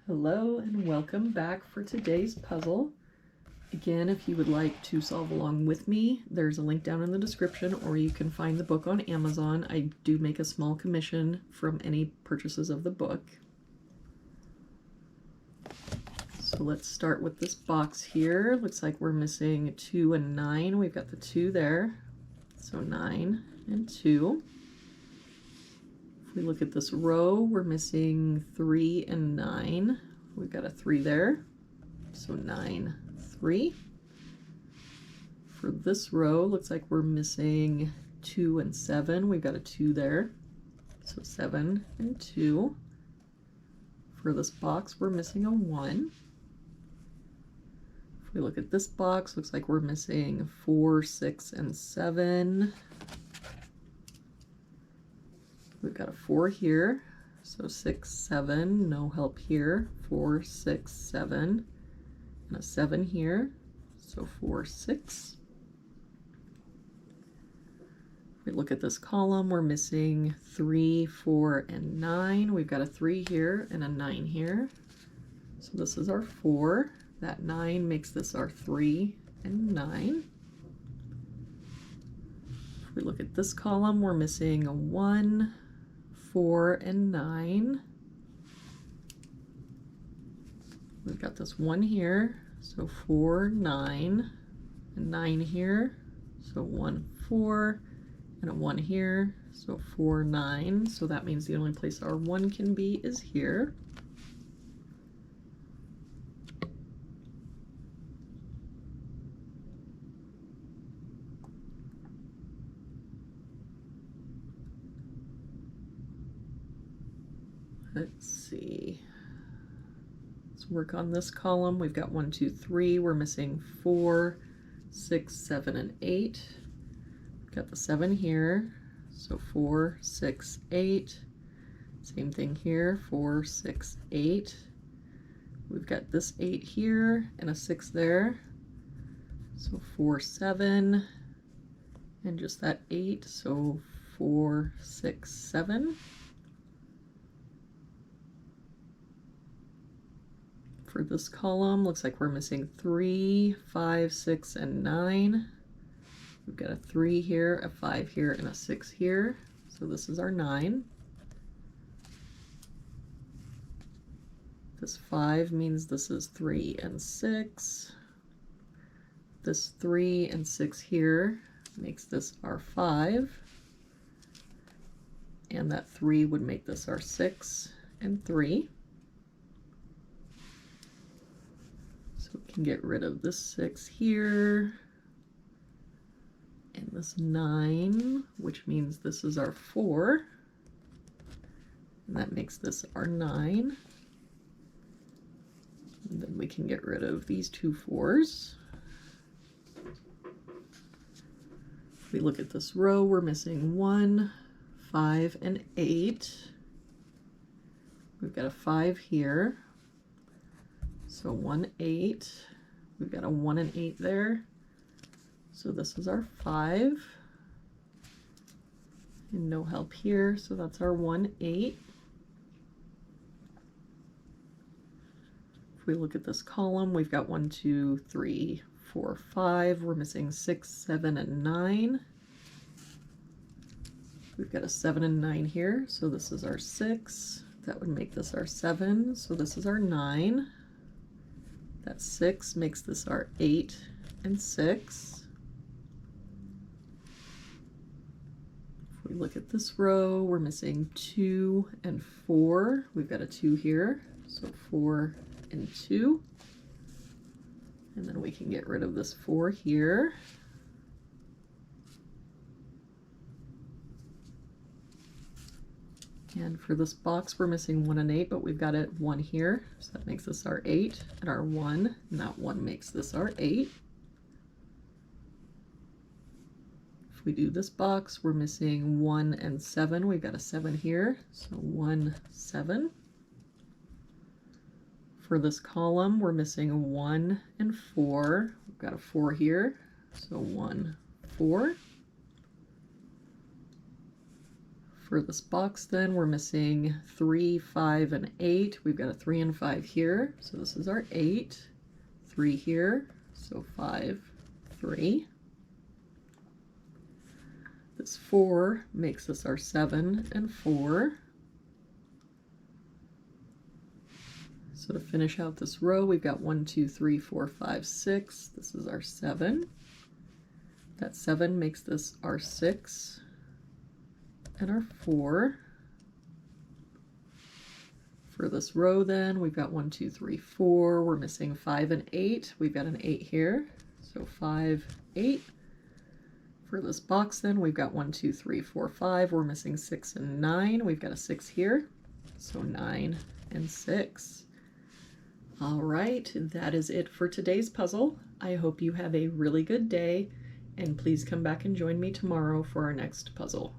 Hello and welcome back for today's puzzle. Again, if you would like to solve along with me, there's a link down in the description, or you can find the book on Amazon. I do make a small commission from any purchases of the book. So let's start with this box here. Looks like we're missing 2 and 9. We've got the 2 there, so 9 and 2. If we look at this row, we're missing 3 and 9. We've got a 3 there, so 9, 3. For this row, looks like we're missing 2 and 7. We've got a 2 there, so 7 and 2. For this box, we're missing a 1. If we look at this box, looks like we're missing 4, 6, and 7. We've got a 4 here, so 6, 7, no help here, 4, 6, 7, and a 7 here, so 4, 6. If we look at this column, we're missing 3, 4, and 9. We've got a 3 here and a 9 here, so this is our 4. That 9 makes this our 3 and 9. If we look at this column, we're missing a 1, 4, and 9. We've got this 1 here, so 4, 9, and 9 here, so 1, 4, and a 1 here, so 4, 9. So that means the only place our 1 can be is here. Let's see. Let's work on this column. We've got 1, 2, 3. We're missing 4, 6, 7, and 8. We've got the 7 here, so 4, 6, 8. Same thing here, 4, 6, 8. We've got this 8 here and a 6 there, so 4, 7, and just that 8, so 4, 6, 7. For this column, looks like we're missing 3, 5, 6, and 9. We've got a 3 here, a 5 here, and a 6 here. So this is our 9. This 5 means this is 3 and 6. This 3 and 6 here makes this our 5. And that 3 would make this our 6 and 3. We can get rid of this 6 here and this 9, which means this is our 4, and that makes this our 9. And then we can get rid of these 2 4s. If we look at this row, we're missing 1, 5, and 8. We've got a 5 here. So 1, 8, we've got a 1 and 8 there. So this is our 5. And no help here, so that's our 1, 8. If we look at this column, we've got 1, 2, 3, 4, 5. We're missing 6, 7, and 9. We've got a 7 and 9 here, so this is our 6. That would make this our 7, so this is our 9. That 6 makes this our 8 and 6. If we look at this row, we're missing 2 and 4. We've got a 2 here, so 4 and 2. And then we can get rid of this 4 here. And for this box, we're missing 1 and 8, but we've got it 1 here, so that makes this our 8 and our 1, and that 1 makes this our 8. If we do this box, we're missing 1 and 7. We've got a 7 here, so 1, 7. For this column, we're missing a 1 and 4. We've got a 4 here, so 1, 4. For this box then, we're missing 3, 5, and 8. We've got a 3 and 5 here, so this is our 8. 3 here, so 5, 3. This 4 makes this our 7 and 4. So to finish out this row, we've got 1, 2, 3, 4, 5, 6. This is our 7. That 7 makes this our 6 and our 4. For this row then, we've got 1, 2, 3, 4. We're missing 5 and 8. We've got an 8 here, so 5, 8. For this box then, we've got 1, 2, 3, 4, 5. We're missing 6 and 9. We've got a 6 here, so 9 and 6. All right, that is it for today's puzzle. I hope you have a really good day, and please come back and join me tomorrow for our next puzzle.